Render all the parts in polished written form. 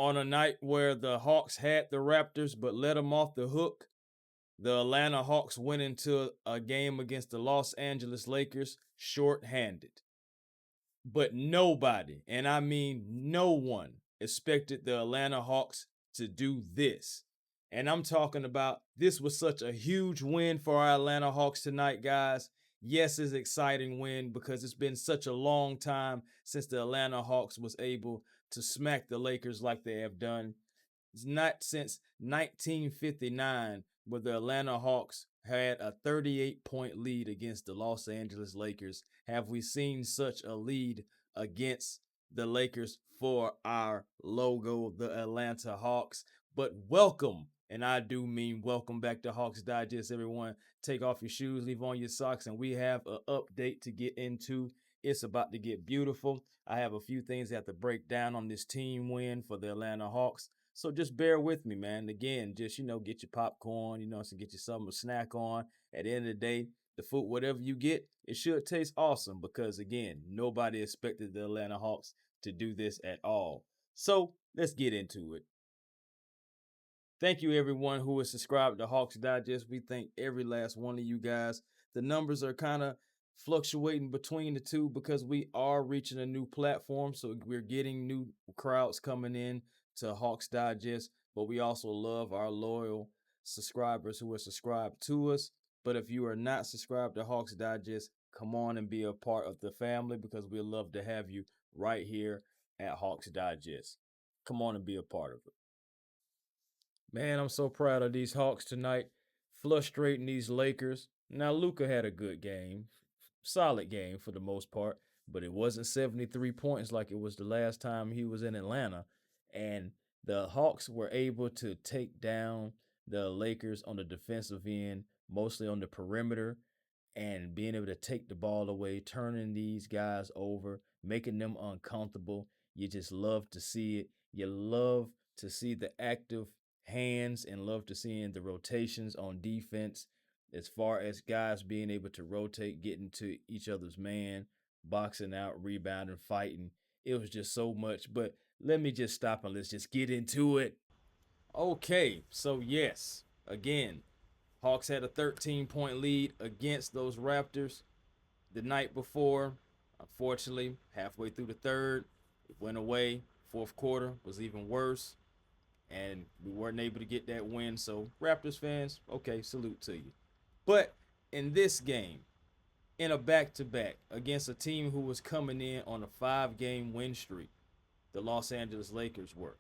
On a night where the Hawks had the Raptors but let them off the hook, the Atlanta Hawks went into a game against the Los Angeles Lakers short-handed. But nobody, and I mean no one, expected the Atlanta Hawks to do this. And I'm talking about this was such a huge win for our Atlanta Hawks tonight, guys. Yes, it's an exciting win because it's been such a long time since the Atlanta Hawks was able to smack the Lakers like they have done. It's not since 1959 where the Atlanta Hawks had a 38-point lead against the Los Angeles Lakers have we seen such a lead against the Lakers for our logo, the Atlanta Hawks. But welcome, and I do mean welcome back to Hawks Digest, everyone. Take off your shoes, leave on your socks, and we have an update to get into. It's about to get beautiful. I have a few things I have to break down on this team win for the Atlanta Hawks. So just bear with me, man. Again, just, get your popcorn, so get you something to snack on. At the end of the day, the food, whatever you get, it should taste awesome because, again, nobody expected the Atlanta Hawks to do this at all. So let's get into it. Thank you, everyone who is subscribed to Hawks Digest. We thank every last one of you guys. The numbers are kind of fluctuating between the two because we are reaching a new platform. So we're getting new crowds coming in to Hawks Digest, but we also love our loyal subscribers who are subscribed to us. But if you are not subscribed to Hawks Digest, come on and be a part of the family because we love to have you right here at Hawks Digest. Come on and be a part of it. Man, I'm so proud of these Hawks tonight, frustrating these Lakers. Now, Luka had a good game, solid game for the most part, but it wasn't 73 points like it was the last time he was in Atlanta. And the Hawks were able to take down the Lakers on the defensive end, mostly on the perimeter, and being able to take the ball away, turning these guys over, making them uncomfortable. You just love to see it. You love to see the active hands and love to seeing the rotations on defense as far as guys being able to rotate, getting to each other's man, boxing out, rebounding, fighting. It was just so much. But let me just stop and let's just get into it. Okay, so yes, again, Hawks had a 13-point lead against those Raptors the night before. Unfortunately, halfway through the third, it went away. Fourth quarter was even worse, and we weren't able to get that win. So, Raptors fans, okay, salute to you. But in this game, in a back-to-back against a team who was coming in on a 5-game win streak, the Los Angeles Lakers were.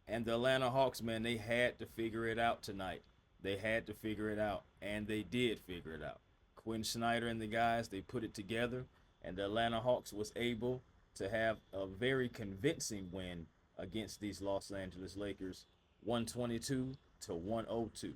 And the Atlanta Hawks, man, they had to figure it out tonight. They had to figure it out, and they did figure it out. Quin, Snyder, and the guys, they put it together, and the Atlanta Hawks was able to have a very convincing win against these Los Angeles Lakers, 122 to 102.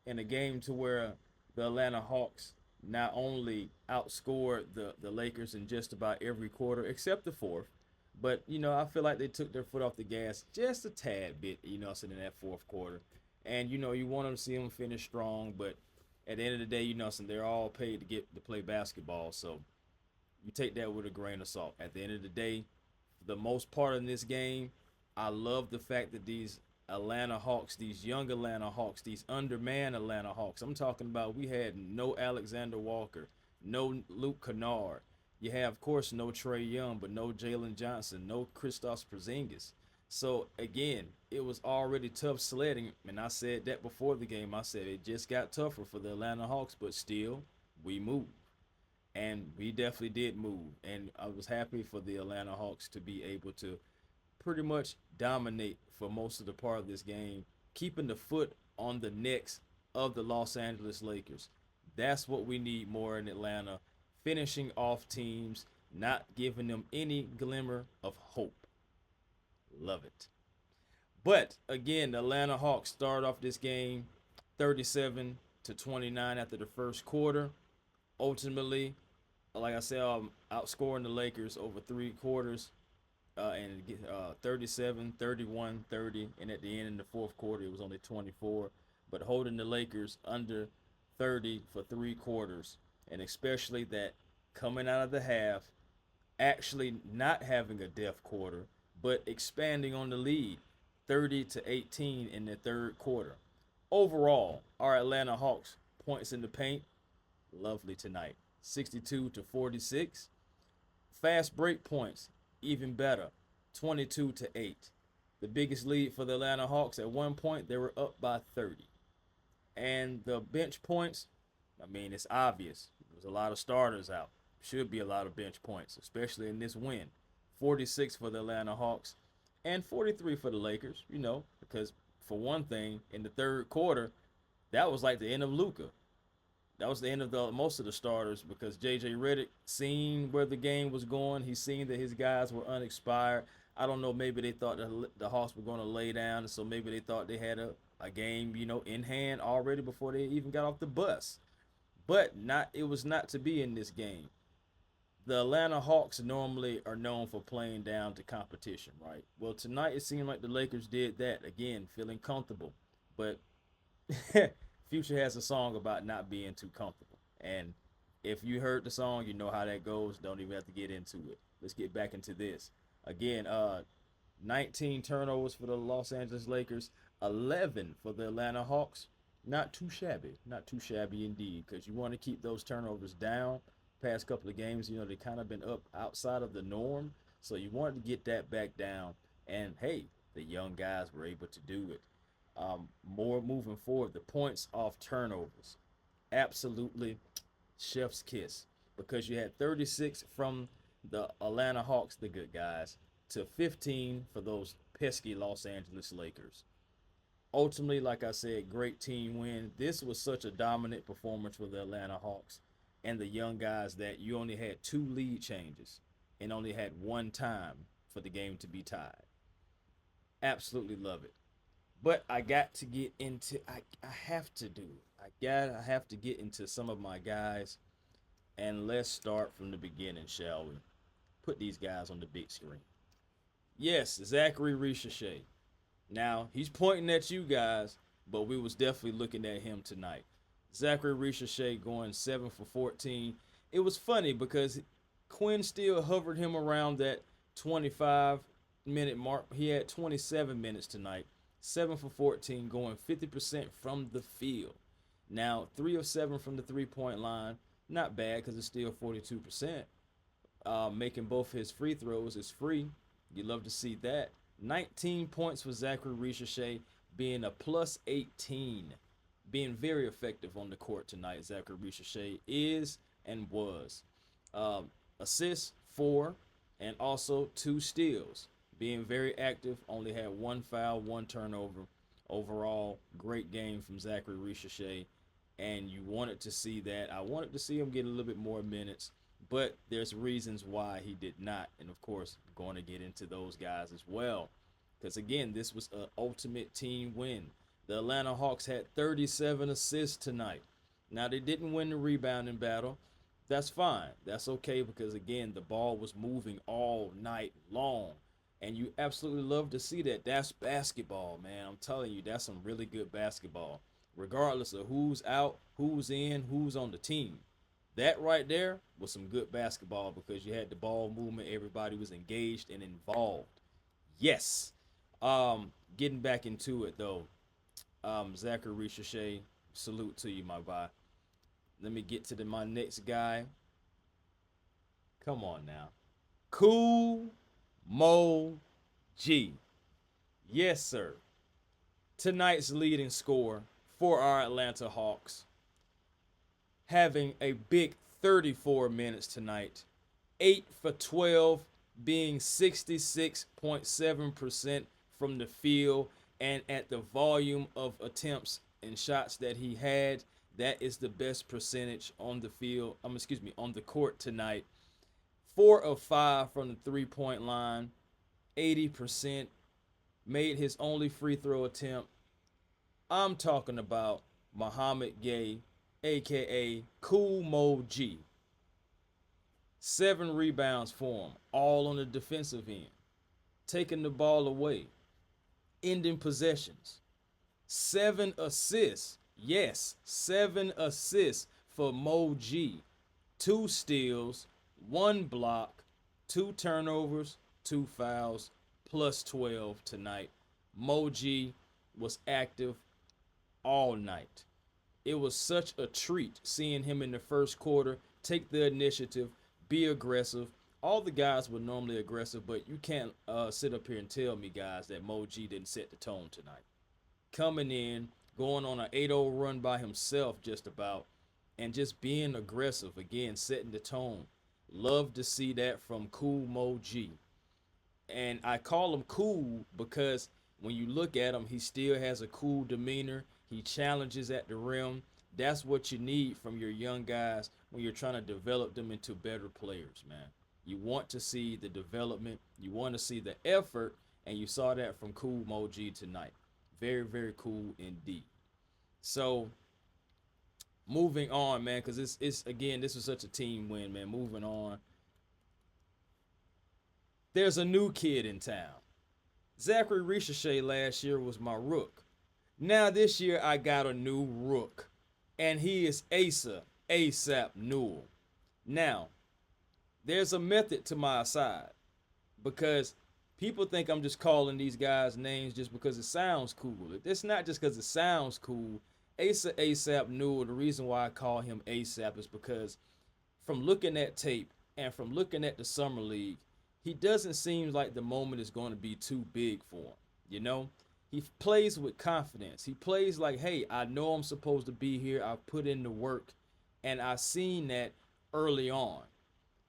In a game to where the Atlanta Hawks not only outscored the Lakers in just about every quarter except the fourth, but, I feel like they took their foot off the gas just a tad bit, in that fourth quarter. And, you want to see them finish strong, but at the end of the day, they're all paid to play basketball. So you take that with a grain of salt. At the end of the day, for the most part in this game, I love the fact that these Atlanta Hawks, these young Atlanta Hawks, these undermanned Atlanta Hawks, I'm talking about we had no Alexander Walker, no Luke Kennard. You have, of course, no Trae Young, but no Jalen Johnson, no Kristaps Porzingis. So, again, it was already tough sledding, and I said that before the game. I said it just got tougher for the Atlanta Hawks, but still, we moved. And we definitely did move. And I was happy for the Atlanta Hawks to be able to pretty much dominate for most of the part of this game, keeping the foot on the necks of the Los Angeles Lakers. That's what we need more in Atlanta. Finishing off teams, not giving them any glimmer of hope. Love it. But again, the Atlanta Hawks start off this game 37 to 29 after the first quarter. Ultimately, like I said, outscoring the Lakers over 3 quarters, and 37, 31, 30, and at the end in the fourth quarter it was only 24, but holding the Lakers under 30 for 3 quarters, and especially that coming out of the half, actually not having a death quarter, but expanding on the lead 30-18 in the third quarter. Overall, our Atlanta Hawks points in the paint, lovely tonight, 62-46. Fast break points, even better, 22-8. The biggest lead for the Atlanta Hawks at one point, they were up by 30. And the bench points, I mean, it's obvious. There's a lot of starters out. Should be a lot of bench points, especially in this win. 46 for the Atlanta Hawks and 43 for the Lakers, because for one thing, in the third quarter, that was like the end of Luka. That was the end of most of the starters because J.J. Redick seen where the game was going. He seen that his guys were unexpired. I don't know, maybe they thought the Hawks were going to lay down, and so maybe they thought they had a game, in hand already before they even got off the bus. But it was not to be in this game. The Atlanta Hawks normally are known for playing down to competition, right? Well, tonight it seemed like the Lakers did that, again, feeling comfortable. But Future has a song about not being too comfortable. And if you heard the song, you know how that goes. Don't even have to get into it. Let's get back into this. Again, 19 turnovers for the Los Angeles Lakers, 11 for the Atlanta Hawks. Not too shabby. Not too shabby indeed, because you want to keep those turnovers down. Past couple of games, they kind of been up outside of the norm. So you wanted to get that back down. And, hey, the young guys were able to do it. More moving forward, the points off turnovers, absolutely chef's kiss, because you had 36 from the Atlanta Hawks, the good guys, to 15 for those pesky Los Angeles Lakers. Ultimately, like I said, great team win. This was such a dominant performance for the Atlanta Hawks and the young guys that you only had 2 lead changes and only had one time for the game to be tied. Absolutely love it. But I got to get into I have to do it. I have to get into some of my guys. And let's start from the beginning, shall we? Put these guys on the big screen. Yes, Zaccharie Risacher. Now, he's pointing at you guys, but we was definitely looking at him tonight. Zaccharie Risacher going 7 for 14. It was funny because Quin still hovered him around that 25-minute mark. He had 27 minutes tonight. 7 for 14, going 50% from the field. Now, 3 of 7 from the three-point line. Not bad because it's still 42%. Making both his free throws is free. You love to see that. 19 points for Zaccharie Risacher, being a plus 18. Being very effective on the court tonight, Zaccharie Risacher is and was. Assists, 4, and also 2 steals. Being very active, only had 1 foul, 1 turnover. Overall, great game from Zaccharie Risacher, and you wanted to see that. I wanted to see him get a little bit more minutes, but there's reasons why he did not, and of course, going to get into those guys as well, because again, this was an ultimate team win. The Atlanta Hawks had 37 assists tonight. Now, they didn't win the rebounding battle. That's fine. That's okay, because again, the ball was moving all night long. And you absolutely love to see that. That's basketball, man. I'm telling you, that's some really good basketball. Regardless of who's out, who's in, who's on the team. That right there was some good basketball because you had the ball movement. Everybody was engaged and involved. Yes. Getting back into it, though. Zaccharie Risacher, salute to you, my boy. Let me get to my next guy. Come on now. Cool Mo G. Yes, sir. Tonight's leading scorer for our Atlanta Hawks. Having a big 34 minutes tonight. 8 for 12, being 66.7% from the field. And at the volume of attempts and shots that he had, that is the best percentage on the field. On the court tonight. 4 of 5 from the three-point line, 80%, made his only free throw attempt. I'm talking about Muhammad Gueye, a.k.a. Cool Mo G. 7 rebounds for him, all on the defensive end. Taking the ball away. Ending possessions. 7 assists. Yes, 7 assists for Mo G. 2 steals. 1 block, 2 turnovers, 2 fouls, plus 12 tonight. Moji was active all night. It was such a treat seeing him in the first quarter take the initiative, be aggressive. All the guys were normally aggressive, but you can't sit up here and tell me, guys, that Moji didn't set the tone tonight. Coming in, going on an 8-0 run by himself, just about, and just being aggressive again, setting the tone. Love to see that from Cool Moji. And I call him cool because when you look at him, he still has a cool demeanor. He challenges at the rim. That's what you need from your young guys when you're trying to develop them into better players, man. You want to see the development, you want to see the effort, and you saw that from Cool Moji tonight. Very, very cool indeed. So moving on, man, because it's again, this was such a team win, man. Moving on. There's a new kid in town. Zaccharie Risacher last year was my rook. Now this year I got a new rook. And he is Asa ASAP Newell. Now, there's a method to my side. Because people think I'm just calling these guys names just because it sounds cool. It's not just because it sounds cool. Asa ASAP Newell, the reason why I call him ASAP is because from looking at tape and from looking at the Summer League, he doesn't seem like the moment is going to be too big for him. You know, he plays with confidence. He plays like, hey, I know I'm supposed to be here. I've put in the work, and I seen that early on.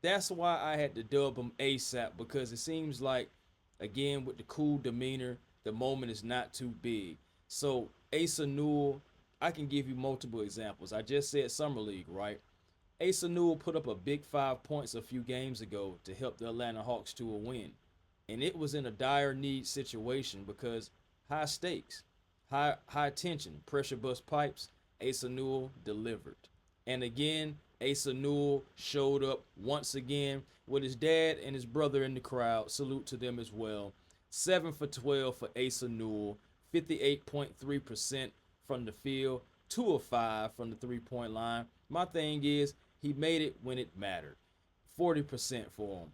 That's why I had to dub him ASAP, because it seems like, again, with the cool demeanor, the moment is not too big. So Asa Newell, I can give you multiple examples. I just said Summer League, right? Asa Newell put up a big 5 points a few games ago to help the Atlanta Hawks to a win. And it was in a dire need situation because high stakes, high tension, pressure bust pipes. Asa Newell delivered. And again, Asa Newell showed up once again with his dad and his brother in the crowd. Salute to them as well. 7 for 12 for Asa Newell. 58.3% from the field. 2 of 5 from the three-point line. My thing is, he made it when it mattered. 40% for him.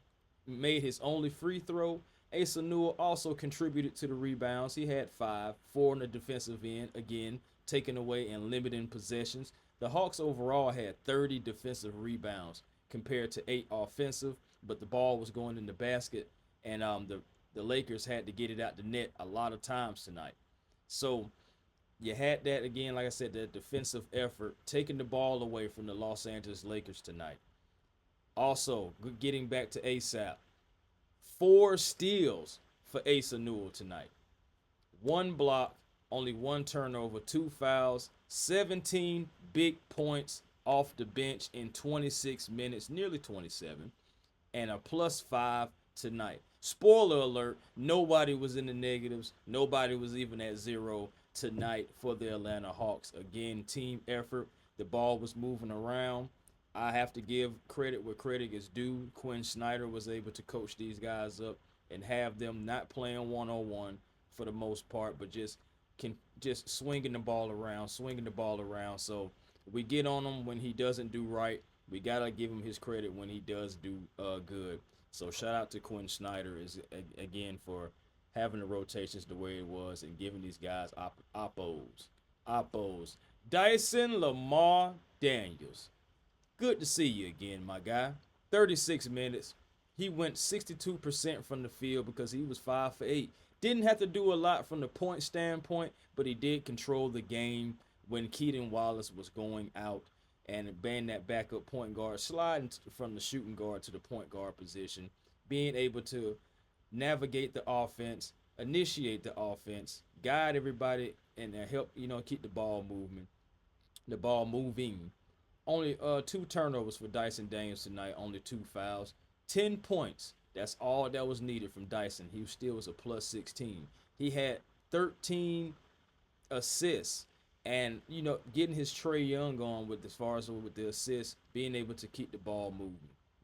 Made his only free throw. Asa Newell also contributed to the rebounds. He had 5, 4 on the defensive end, again, taken away and limiting possessions. The Hawks overall had 30 defensive rebounds compared to 8 offensive, but the ball was going in the basket, and the Lakers had to get it out the net a lot of times tonight. So you had that, again, like I said, that defensive effort, taking the ball away from the Los Angeles Lakers tonight. Also, getting back to ASAP, 4 steals for Asa Newell tonight. 1 block, only 1 turnover, 2 fouls, 17 big points off the bench in 26 minutes, nearly 27, and a +5 tonight. Spoiler alert, nobody was in the negatives. Nobody was even at 0 tonight for the Atlanta Hawks. Again, team effort. The ball was moving around. I have to give credit where credit is due. Quin Snyder was able to coach these guys up and have them not playing one-on-one for the most part, but just swinging the ball around. So we get on him when he doesn't do right. We got to give him his credit when he does do good. So shout out to Quin Snyder again for having the rotations the way it was and giving these guys oppos. Dyson Daniels. Good to see you again, my guy. 36 minutes. He went 62% from the field because he was 5 for 8. Didn't have to do a lot from the point standpoint, but he did control the game when Keaton Wallace was going out and being that backup point guard, sliding from the shooting guard to the point guard position, being able to navigate the offense, initiate the offense, guide everybody, and help, keep the ball moving. Only 2 turnovers for Dyson Daniels tonight, only 2 fouls. 10 points. That's all that was needed from Dyson. He still was a +16. He had 13 assists. And, getting his Trae Young on with as far as with the assists, being able to keep the ball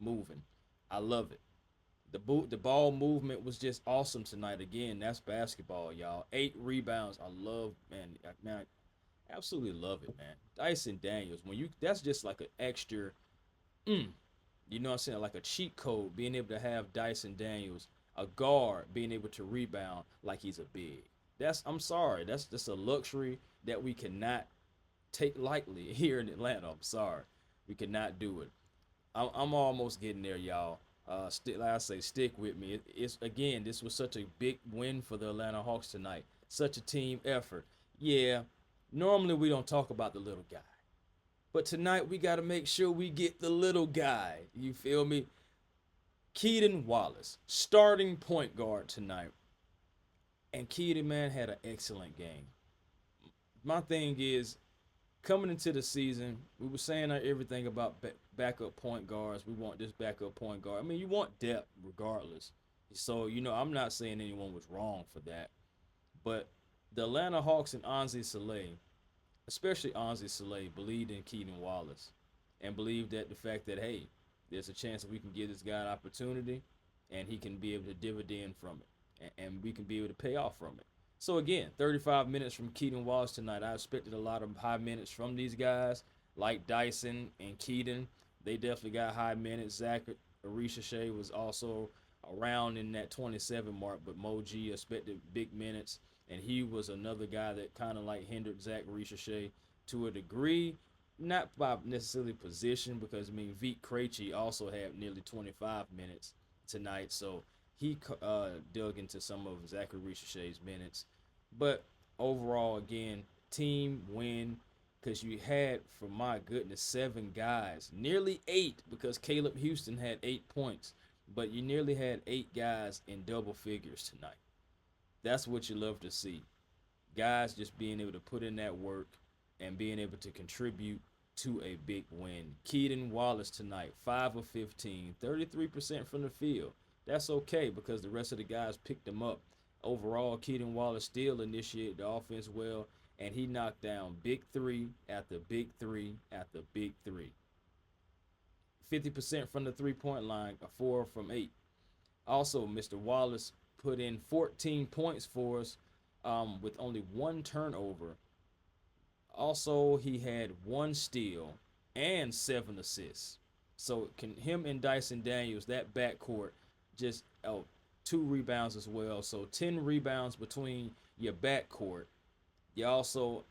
moving. I love it. The ball movement was just awesome tonight. Again, that's basketball, y'all. 8 rebounds. I love, man, I absolutely love it, man. Dyson Daniels, that's just like an extra, you know what I'm saying, like a cheat code, being able to have Dyson Daniels a guard being able to rebound like he's a big. I'm sorry, that's just a luxury that we cannot take lightly here in Atlanta. I'm sorry, we cannot do it. I'm almost getting there, y'all. Like I say, stick with me. It's again, this was such a big win for the Atlanta Hawks tonight. Such a team effort. Yeah, normally we don't talk about the little guy, but tonight we got to make sure we get the little guy. You feel me? Keaton Wallace, starting point guard tonight, and Keaton, man, had an excellent game. My thing is, coming into the season, we were saying everything about backup point guards. We want this backup point guard. I mean, you want depth regardless. So, I'm not saying anyone was wrong for that. But the Atlanta Hawks and Onsi Saleh, especially Onsi Saleh, believed in Keaton Wallace and believed that the fact that, hey, there's a chance that we can give this guy an opportunity and he can be able to dividend from it and we can be able to pay off from it. So again, 35 minutes from Keaton Wallace tonight. I expected a lot of high minutes from these guys like Dyson and Keaton. They definitely got high minutes. Zaccharie Risacher was also around in that 27 mark, but Moji expected big minutes, and he was another guy that kind of like hindered Zaccharie Risacher to a degree, not by necessarily position, because I mean Vit Krejci also had nearly 25 minutes tonight, so he dug into some of Zaccharie Risacher's minutes. But overall, again, team win, because you had, for my goodness, 7 guys, nearly 8, because Caleb Houston had 8 points, but you nearly had 8 guys in double figures tonight. That's what you love to see. Guys just being able to put in that work and being able to contribute to a big win. Keaton Wallace tonight, 5 of 15, 33% from the field. That's okay because the rest of the guys picked him up. Overall, Keaton Wallace still initiated the offense well, and he knocked down big three after big three after big three. 50% from the three-point line, a 4 from 8. Also, Mr. Wallace put in 14 points for us with only 1 turnover. Also, he had 1 steal and 7 assists. So him and Dyson Daniels, that backcourt, just 2 rebounds as well. So 10 rebounds between your backcourt. You also,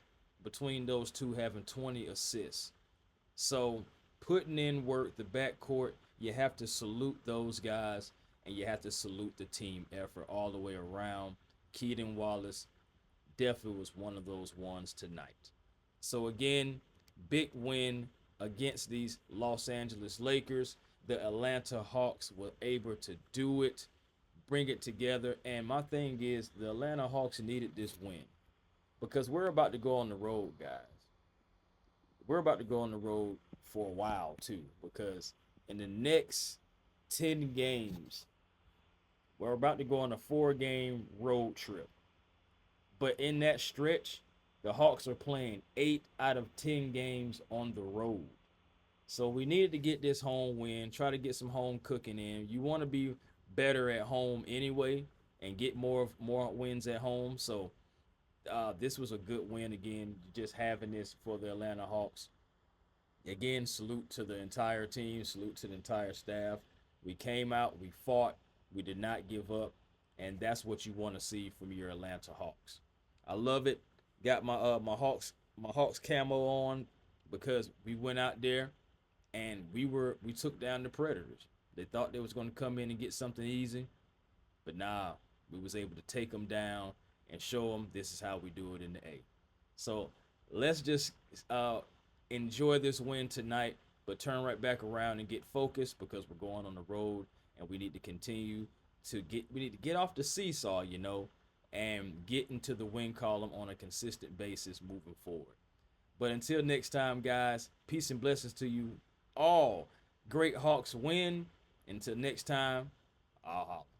between those two, having 20 assists. So putting in work, the backcourt, you have to salute those guys, and you have to salute the team effort all the way around. Keaton Wallace definitely was one of those ones tonight. So again, big win against these Los Angeles Lakers. The Atlanta Hawks were able to do it, bring it together. And my thing is, the Atlanta Hawks needed this win because we're about to go on the road, guys. We're about to go on the road for a while too, because in the next 10 games, we're about to go on a 4-game road trip. But in that stretch, the Hawks are playing 8 out of 10 games on the road. So we needed to get this home win, try to get some home cooking in. You want to be better at home anyway and get more wins at home. So this was a good win again, just having this for the Atlanta Hawks. Again, salute to the entire team, salute to the entire staff. We came out, we fought, we did not give up, and that's what you want to see from your Atlanta Hawks. I love it. Got my Hawks camo on because we went out there and we took down the Predators. They thought they was going to come in and get something easy, but nah, we was able to take them down and show them this is how we do it in the A. So let's just enjoy this win tonight, but turn right back around and get focused because we're going on the road and we need to continue to get off the seesaw, and get into the win column on a consistent basis moving forward. But until next time, guys, peace and blessings to you all. Great Hawks win. Until next time, I'll holler.